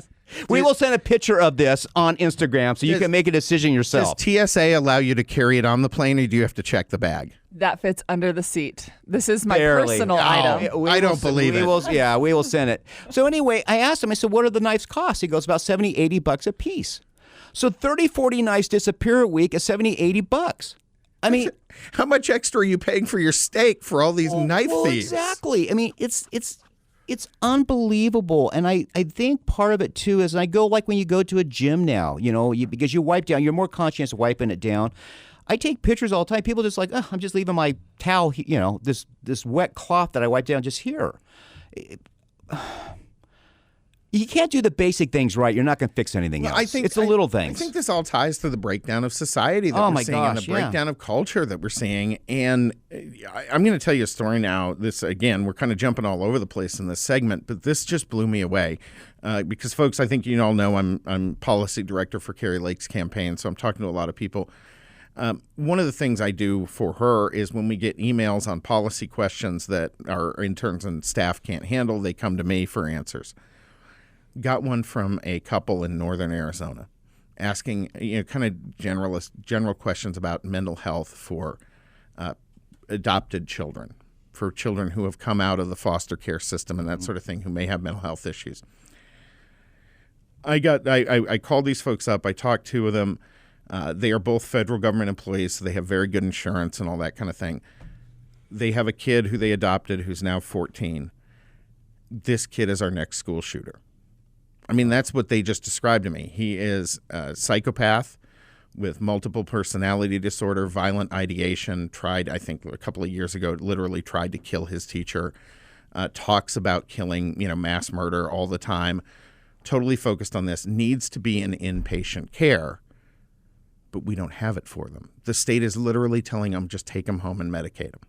We will send a picture of this on Instagram so you can make a decision yourself. Does TSA allow you to carry it on the plane, or do you have to check the bag? That fits under the seat. This is my Barely. personal item. I don't believe it. We will send it. So anyway, I asked him, I said, what do the knives cost? He goes, about $70, $80 a piece. So 30, 40 knives disappear a week at $70, $80. I mean, how much extra are you paying for your steak for all these knife thieves? Exactly. I mean, it's unbelievable. And I think part of it, too, is I go like when you go to a gym now, because you wipe down, you're more conscious of wiping it down. I take pictures all the time. People just like, I'm just leaving my towel, this wet cloth that I wipe down just here. You can't do the basic things right. You're not going to fix anything else. It's the little things. I think this all ties to the breakdown of society that we're seeing and the breakdown of culture that we're seeing. And I'm going to tell you a story now. This, again, we're kind of jumping all over the place in this segment, but this just blew me away. Because, folks, I think you all know I'm policy director for Carrie Lake's campaign, so I'm talking to a lot of people. One of the things I do for her is when we get emails on policy questions that our interns and staff can't handle, they come to me for answers. Got one from a couple in northern Arizona asking kind of general questions about mental health for adopted children, for children who have come out of the foster care system and that sort of thing, who may have mental health issues. I called these folks up. I talked to them. They are both federal government employees, so they have very good insurance and all that kind of thing. They have a kid who they adopted who's now 14. This kid is our next school shooter. I mean, that's what they just described to me. He is a psychopath with multiple personality disorder, violent ideation, tried, I think a couple of years ago, literally tried to kill his teacher, talks about killing, mass murder all the time, totally focused on this, needs to be in inpatient care, but we don't have it for them. The state is literally telling them, just take him home and medicate him.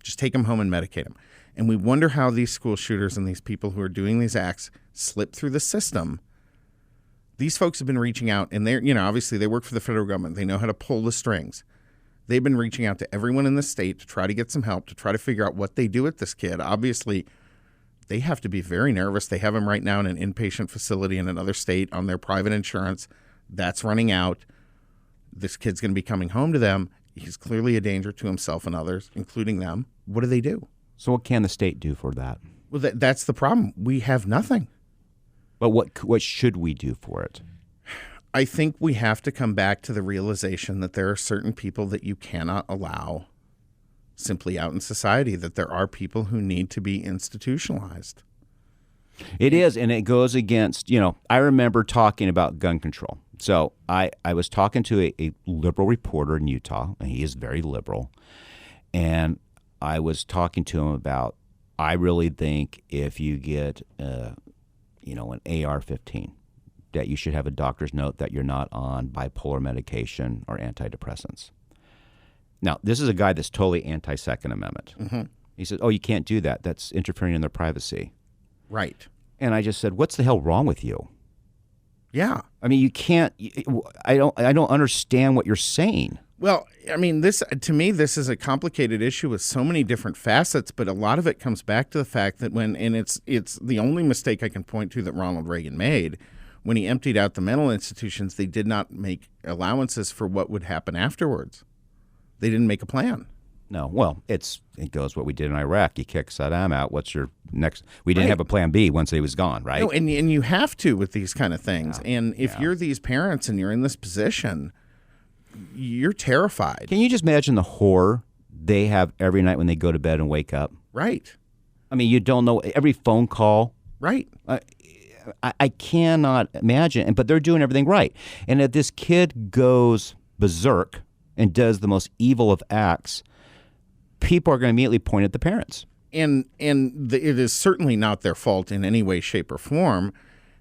Just take him home and medicate him. And we wonder how these school shooters and these people who are doing these acts slip through the system. These folks have been reaching out, and they're, obviously they work for the federal government. They know how to pull the strings. They've been reaching out to everyone in the state to try to get some help, to try to figure out what they do with this kid. Obviously, they have to be very nervous. They have him right now in an inpatient facility in another state on their private insurance. That's running out. This kid's going to be coming home to them. He's clearly a danger to himself and others, including them. What do they do? So what can the state do for that? Well, that's the problem. We have nothing. But what should we do for it? I think we have to come back to the realization that there are certain people that you cannot allow simply out in society, that there are people who need to be institutionalized. It is, and it goes against, I remember talking about gun control. So I was talking to a liberal reporter in Utah, and he is very liberal, and I was talking to him about, I really think if you get, an AR-15, that you should have a doctor's note that you're not on bipolar medication or antidepressants. Now, this is a guy that's totally anti-Second Amendment. Mm-hmm. He says, you can't do that. That's interfering in their privacy. Right. And I just said, what's the hell wrong with you? Yeah. I mean, you can't, I don't understand what you're saying. Well, I mean, this is a complicated issue with so many different facets, but a lot of it comes back to the fact that it's the only mistake I can point to that Ronald Reagan made. When he emptied out the mental institutions, they did not make allowances for what would happen afterwards. They didn't make a plan. No, well, it goes what we did in Iraq. You kick Saddam out. What's your next? We didn't have a plan B once he was gone, right? No, and you have to with these kind of things. Yeah. And if you're these parents and you're in this position, you're terrified. Can you just imagine the horror they have every night when they go to bed and wake up? Right. I mean, you don't know every phone call. Right. I cannot imagine, but they're doing everything right. And if this kid goes berserk and does the most evil of acts, people are going to immediately point at the parents. And it is certainly not their fault in any way, shape, or form.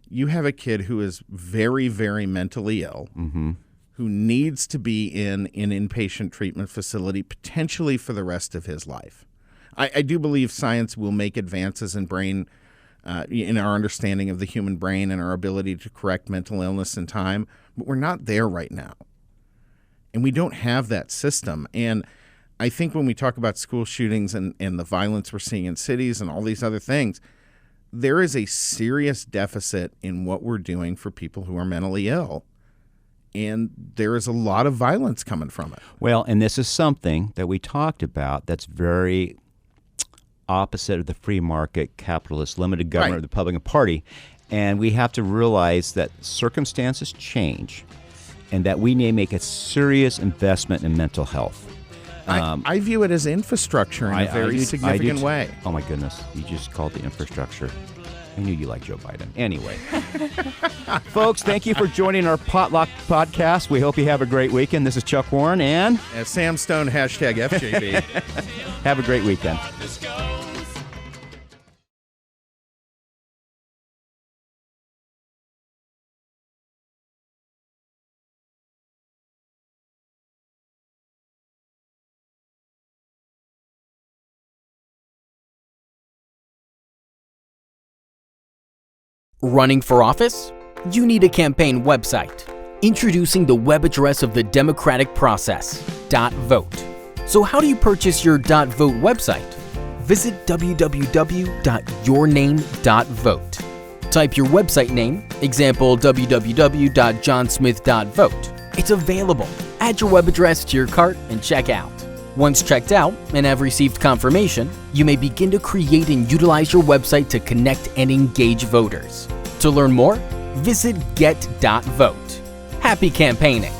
You have a kid who is very, very mentally ill, who needs to be in an inpatient treatment facility potentially for the rest of his life. I do believe science will make advances in brain, in our understanding of the human brain and our ability to correct mental illness in time, but we're not there right now. And we don't have that system. And I think when we talk about school shootings and the violence we're seeing in cities and all these other things, there is a serious deficit in what we're doing for people who are mentally ill. And there is a lot of violence coming from it. Well, and this is something that we talked about that's very opposite of the free market, capitalist, limited government of the Republican Party. And we have to realize that circumstances change and that we need to make a serious investment in mental health. I view it as infrastructure in a very significant way. Oh, my goodness. You just called the infrastructure. I knew you liked Joe Biden. Anyway. Folks, thank you for joining our Potluck podcast. We hope you have a great weekend. This is Chuck Warren and Sam Stone, #FJB. Have a great weekend. Running for office? You need a campaign website. Introducing the web address of the democratic process, .vote. So how do you purchase your .vote website? Visit www.yourname.vote. Type your website name, example www.johnsmith.vote. It's available. Add your web address to your cart and check out. Once checked out and have received confirmation, you may begin to create and utilize your website to connect and engage voters. To learn more, visit get.vote. Happy campaigning!